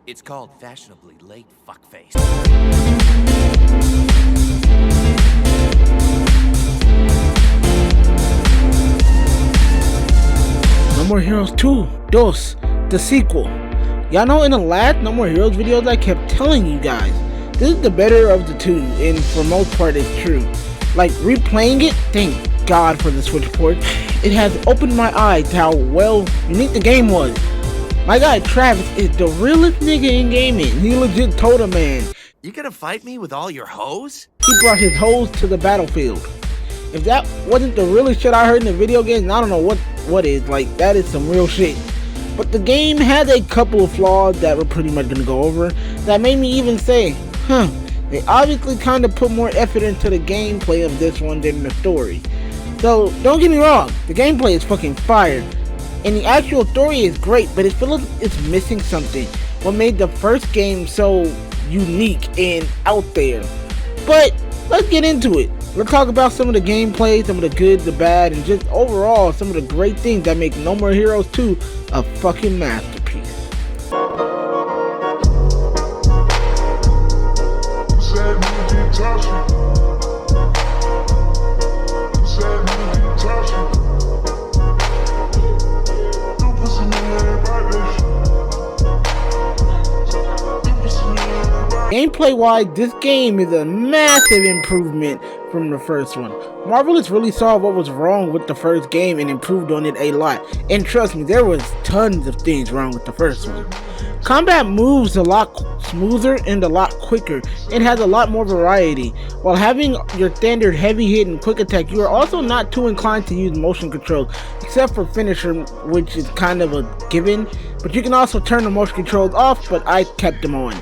It's called fashionably late fuckface. No More Heroes 2, DOS, the sequel. Y'all know in the last No More Heroes videos I kept telling you guys, this is the better of the two, and for most part it's true. Like, replaying it, thank God for the Switch port, it has opened my eyes to how well unique the game was. My guy Travis is the realest nigga in gaming. He legit told a man, You gonna fight me with all your hoes? he brought his hoes to the battlefield. If that wasn't the realest shit I heard in the video games, I don't know what is. Like, that is some real shit. But the game had a couple of flaws that we're pretty much gonna go over that made me even say, they obviously kind of put more effort into the gameplay of this one than the story. So, don't get me wrong, the gameplay is fucking fire, and the actual story is great, but it feels like it's missing something. What made the first game so unique and out there. But, let's get into it. Let's talk about some of the gameplay, some of the good, the bad, and just overall some of the great things that make No More Heroes 2 a fucking masterpiece. Gameplay wise, this game is a massive improvement from the first one. Marvelous really saw what was wrong with the first game and improved on it a lot. And trust me, there was tons of things wrong with the first one. Combat moves a lot smoother and a lot quicker. It has a lot more variety. While having your standard heavy hit and quick attack, you are also not too inclined to use motion controls, except for finisher, which is kind of a given. But you can also turn the motion controls off, but I kept them on.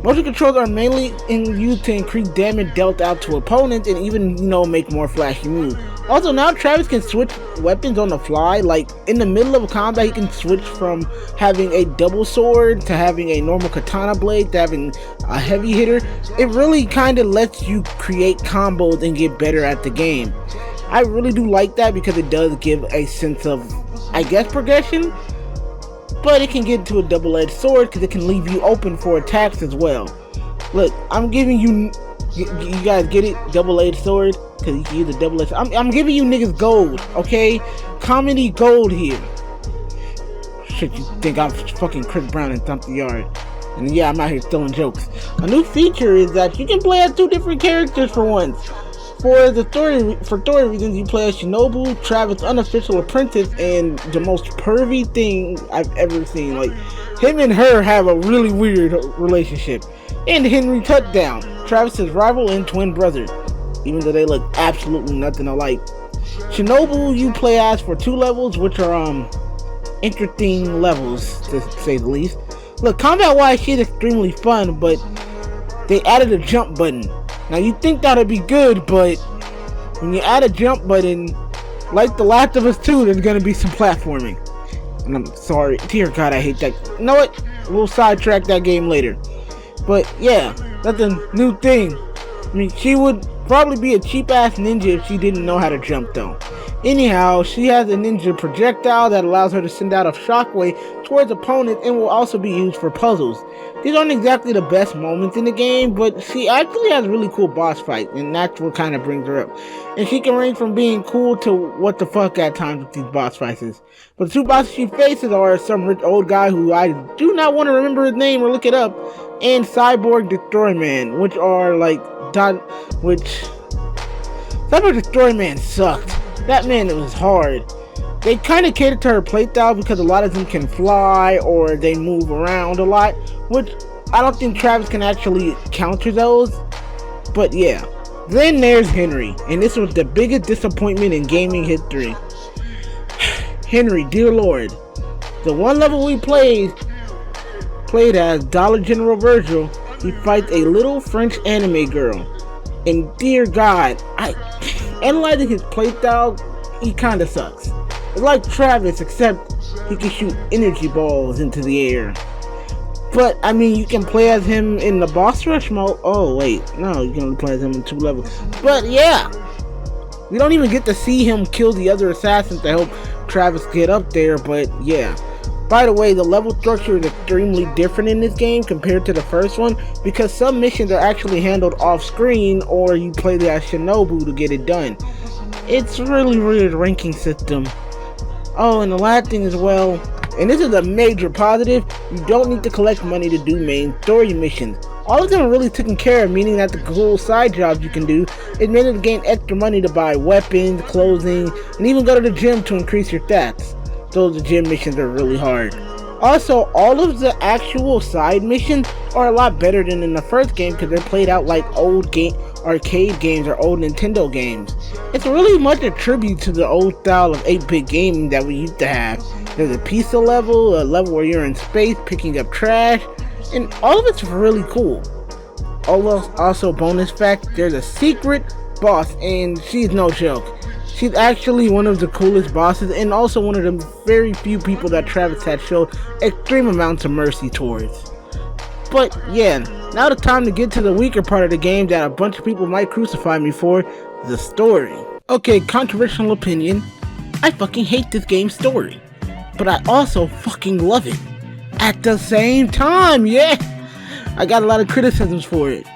Motion controls are mainly used to increase damage dealt out to opponents and even, make more flashy moves. Also, now Travis can switch weapons on the fly. Like, in the middle of combat, he can switch from having a double sword to having a normal katana blade to having a heavy hitter. It really kind of lets you create combos and get better at the game. I really do like that because it does give a sense of, progression. But it can get into a double-edged sword because it can leave you open for attacks as well. Look, I'm giving you guys get it? Double-edged sword? Because you can use a double-edged. I'm giving you niggas gold, okay? Comedy gold here. Shit, you think I'm fucking Chris Brown and Thump the Yard. And yeah, I'm out here stealing jokes. A new feature is that you can play as two different characters for once. For story reasons, you play as Shinobu, Travis' unofficial apprentice, and the most pervy thing I've ever seen. Like, him and her have a really weird relationship. And Henry Touchdown, Travis' rival and twin brother, even though they look absolutely nothing alike. Shinobu you play as for 2 levels, which are interesting levels to say the least. Look, combat-wise, shit is extremely fun, but they added a jump button. Now you think that'd be good, but when you add a jump button, like The Last of Us 2, there's gonna be some platforming. And I'm sorry, dear God, I hate that. You know what? We'll sidetrack that game later. But yeah, that's a new thing. I mean, she would probably be a cheap-ass ninja if she didn't know how to jump though. Anyhow, she has a ninja projectile that allows her to send out a shockwave towards opponents and will also be used for puzzles. These aren't exactly the best moments in the game, but she actually has a really cool boss fight, and that's what kind of brings her up. And she can range from being cool to what the fuck at times with these boss fights. But the 2 bosses she faces are some rich old guy who I do not want to remember his name or look it up, and Cyborg Destroy Man, which are Cyborg Destroy Man sucked. That man, it was hard. They kind of cater to her playstyle because a lot of them can fly or they move around a lot, which I don't think Travis can actually counter those. But yeah. Then there's Henry, and this was the biggest disappointment in gaming history. Henry, dear Lord. The one level we played as Dollar General Virgil, he fights a little French anime girl. And dear God, analyzing his playstyle, he kinda sucks. It's like Travis, except he can shoot energy balls into the air. But, I mean, you can play as him in the boss rush mode. Oh, wait. No, you can only play as him in 2 levels. But, yeah. We don't even get to see him kill the other assassins to help Travis get up there, but, yeah. By the way, the level structure is extremely different in this game compared to the first one because some missions are actually handled off screen or you play the Shinobu to get it done. It's really weird ranking system. Oh, and the last thing as well, and this is a major positive, you don't need to collect money to do main story missions. All of them are really taken care of, meaning that the cool side jobs you can do is made to gain extra money to buy weapons, clothing, and even go to the gym to increase your stats. Those gym missions are really hard. Also, all of the actual side missions are a lot better than in the first game because they're played out like old arcade games or old Nintendo games. It's really much a tribute to the old style of 8-bit gaming that we used to have. There's a pizza level, a level where you're in space picking up trash, and all of it's really cool. Also, bonus fact, there's a secret boss and she's no joke. She's actually one of the coolest bosses and also one of the very few people that Travis had showed extreme amounts of mercy towards. But yeah, now the time to get to the weaker part of the game that a bunch of people might crucify me for, the story. Okay, controversial opinion, I fucking hate this game's story, but I also fucking love it. At the same time, yeah! I got a lot of criticisms for it.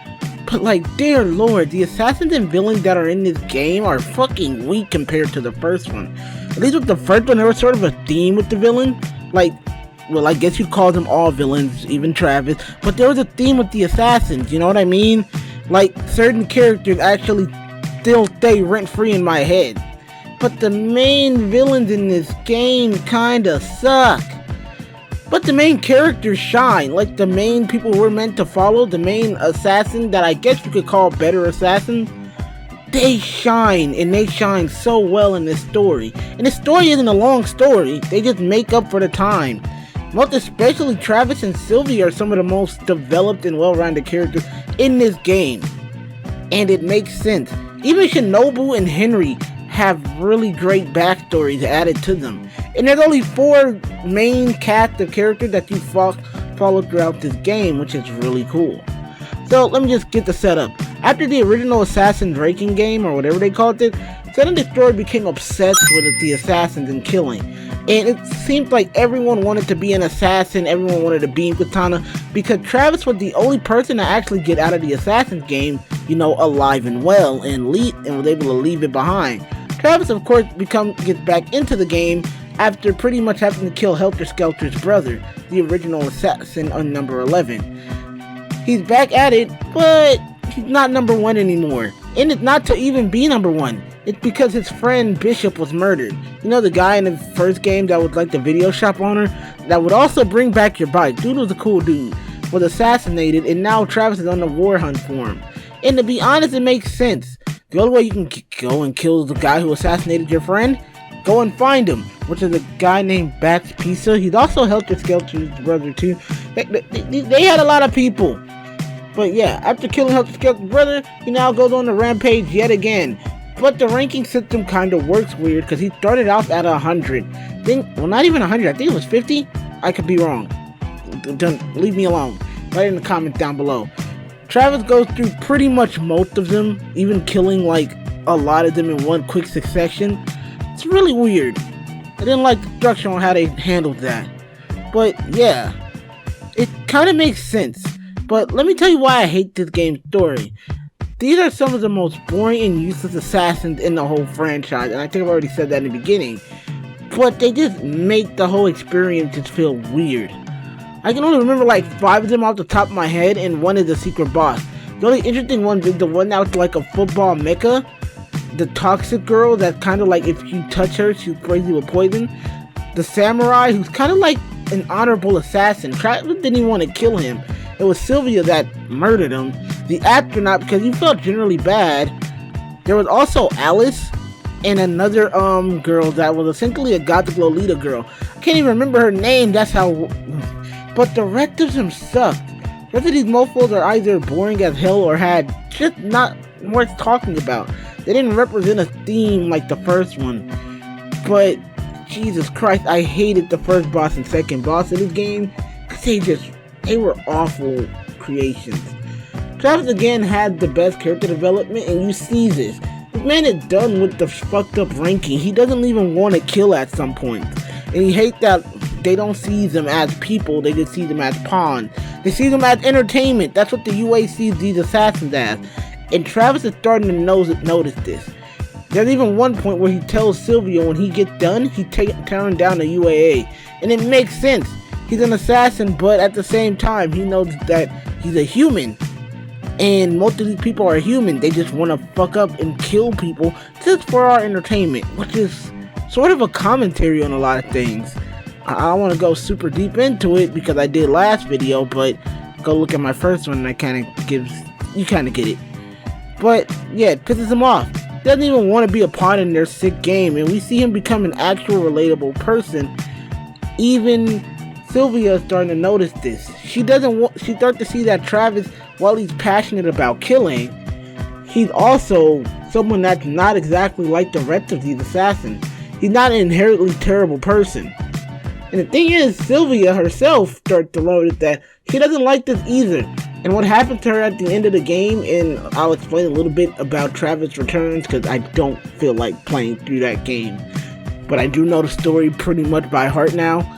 But like, dear lord, the assassins and villains that are in this game are fucking weak compared to the first one. At least with the first one, there was sort of a theme with the villain. Like, well, I guess you'd call them all villains, even Travis. But there was a theme with the assassins, you know what I mean? Like, certain characters actually still stay rent-free in my head. But the main villains in this game kinda suck. But the main characters shine, like the main people we're meant to follow, the main assassin that I guess you could call better assassin, they shine, and they shine so well in this story. And the story isn't a long story, they just make up for the time. Most especially Travis and Sylvie are some of the most developed and well-rounded characters in this game. And it makes sense. Even Shinobu and Henry have really great backstories added to them. And there's only 4 main cast of characters that you follow throughout this game, which is really cool. So let me just get the setup. After the original Assassin Breaking game, or whatever they called it, Set and Destroy became obsessed with the assassins and killing. And it seemed like everyone wanted to be an assassin, everyone wanted to be in Katana, because Travis was the only person to actually get out of the Assassin's game, you know, alive and well, and was able to leave it behind. Travis, of course, gets back into the game after pretty much having to kill Helter Skelter's brother, the original assassin on number 11. He's back at it, but he's not number 1 anymore. And it's not to even be number 1. It's because his friend Bishop was murdered. You know, the guy in the first game that was like the video shop owner that would also bring back your bike. Dude was a cool dude. Was assassinated, and now Travis is on the war hunt for him. And to be honest, it makes sense. The only way you can go and kill the guy who assassinated your friend, go and find him, which is a guy named Bats Pizza. He's also Helter Skelter's brother too. They had a lot of people. But yeah, after killing Helter Skelter's brother, he now goes on the rampage yet again. But the ranking system kind of works weird because he started off at 100. Well, not even 100. I think it was 50. I could be wrong. Don't leave me alone. Write in the comments down below. Travis goes through pretty much most of them, even killing like a lot of them in one quick succession. It's really weird. I didn't like the structure on how they handled that. But yeah, it kind of makes sense. But let me tell you why I hate this game's story. These are some of the most boring and useless assassins in the whole franchise, and I think I've already said that in the beginning. But they just make the whole experience just feel weird. I can only remember like 5 of them off the top of my head, and one is the secret boss. The only interesting one is the one that was like a football mecha. The toxic girl that kind of like if you touch her, she's crazy with poison. The samurai who's kind of like an honorable assassin. Travis didn't even want to kill him. It was Sylvia that murdered him. The astronaut because he felt generally bad. There was also Alice and another girl that was essentially a gothic Lolita girl. I can't even remember her name, that's how... But the rest of them sucked. The rest of these mofos are either boring as hell or had just not worth talking about. They didn't represent a theme like the first one. But Jesus Christ, I hated the first boss and second boss of this game because they were awful creations. Travis again had the best character development, and you see this. This man is done with the fucked up ranking. He doesn't even want to kill at some point. And he hates that they don't see them as people, they just see them as pawns. They see them as entertainment. That's what the UA sees these assassins as. And Travis is starting to notice this. There's even one point where he tells Sylvia when he gets done, he turns down the UAA. And it makes sense. He's an assassin, but at the same time, he knows that he's a human. And most of these people are human. They just want to fuck up and kill people just for our entertainment, which is sort of a commentary on a lot of things. I don't want to go super deep into it because I did last video, but go look at my first one and you kind of get it. But yeah, it pisses him off. He doesn't even want to be a pawn in their sick game, and we see him become an actual relatable person. Even Sylvia is starting to notice this. She starts to see that Travis, while he's passionate about killing, he's also someone that's not exactly like the rest of these assassins. He's not an inherently terrible person. And the thing is, Sylvia herself starts to notice that she doesn't like this either. And what happened to her at the end of the game, and I'll explain a little bit about Travis Returns because I don't feel like playing through that game. But I do know the story pretty much by heart now.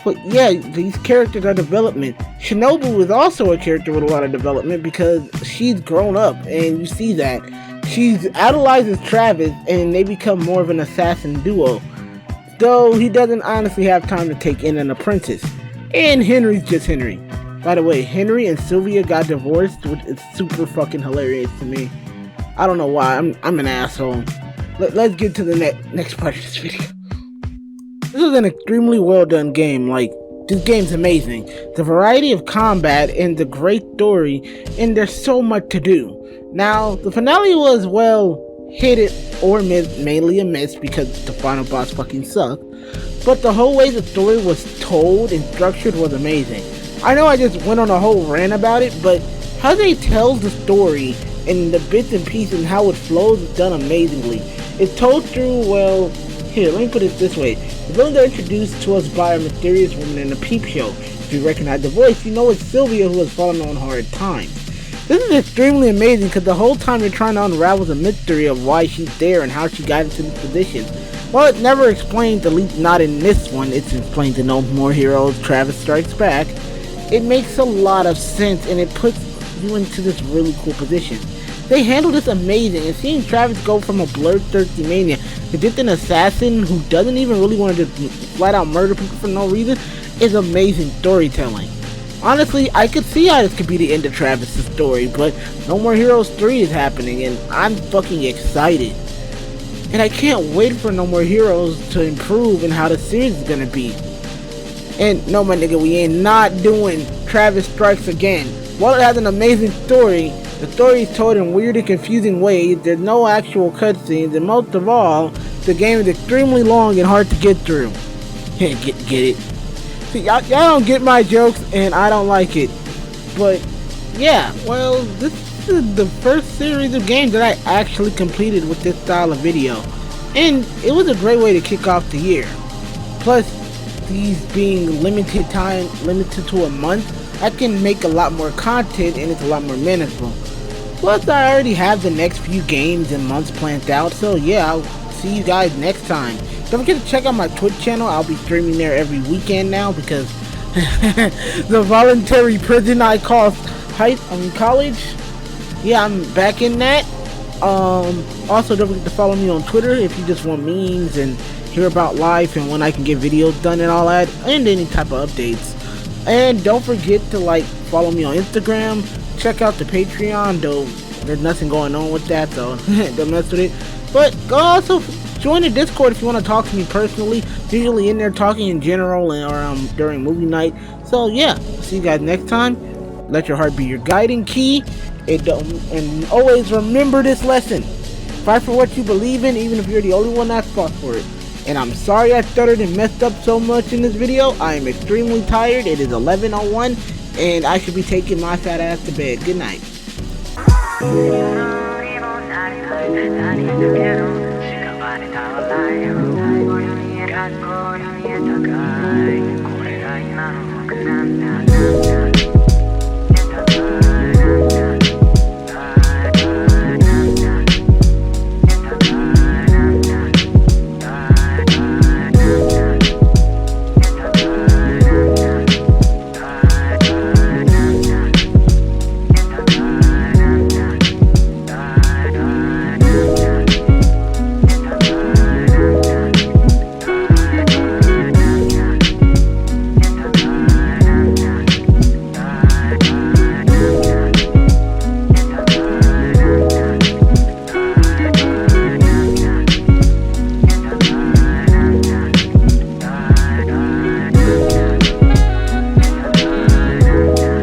But yeah, these characters are development. Shinobu is also a character with a lot of development because she's grown up, and you see that. She idolizes Travis, and they become more of an assassin duo. Though he doesn't honestly have time to take in an apprentice. And Henry's just Henry. By the way, Henry and Sylvia got divorced, which is super fucking hilarious to me. I don't know why, I'm an asshole. Let's get to the next part of this video. This is an extremely well done game. Like, this game's amazing. The variety of combat and the great story, and there's so much to do. Now, the finale was, well, hit it or miss, mainly a miss because the final boss fucking sucked. But the whole way the story was told and structured was amazing. I know I just went on a whole rant about it, but how they tell the story and the bits and pieces and how it flows is done amazingly. It's told through, well, here, let me put it this way. The villains are introduced to us by a mysterious woman in a peep show. If you recognize the voice, you know it's Sylvia who has fallen on hard times. This is extremely amazing because the whole time you're trying to unravel the mystery of why she's there and how she got into this position. While it's never explained, at least not in this one, it's explained to No More Heroes, Travis Strikes Back. It makes a lot of sense and it puts you into this really cool position. They handle this amazing, and seeing Travis go from a bloodthirsty maniac to just an assassin who doesn't even really want to just flat out murder people for no reason is amazing storytelling. Honestly, I could see how this could be the end of Travis' story, but No More Heroes 3 is happening and I'm fucking excited. And I can't wait for No More Heroes to improve and how the series is gonna be. And no, my nigga, we ain't not doing Travis Strikes Again. While it has an amazing story, the story is told in weird and confusing ways, there's no actual cutscenes, and most of all, the game is extremely long and hard to get through. Get it? See, y'all don't get my jokes, and I don't like it. But, yeah, well, this is the first series of games that I actually completed with this style of video. And it was a great way to kick off the year. Plus, these being limited to a month, I can make a lot more content and it's a lot more manageable. Plus, I already have the next few games and months planned out, so yeah, I'll see you guys next time. Don't forget to check out my Twitch channel. I'll be streaming there every weekend now because the voluntary prison I call college. Yeah, I'm back in that. Also, don't forget to follow me on Twitter if you just want memes and hear about life and when I can get videos done and all that, and any type of updates. And don't forget to follow me on Instagram. Check out the Patreon, though there's nothing going on with that, so don't mess with it. But go also join the Discord if you want to talk to me personally. Usually in there talking in general or during movie night. So yeah, see you guys next time. Let your heart be your guiding key. And always remember this lesson. Fight for what you believe in, even if you're the only one that fought for it. And I'm sorry I stuttered and messed up so much in this video. I am extremely tired. It is 11:01 and I should be taking my fat ass to bed. Good night.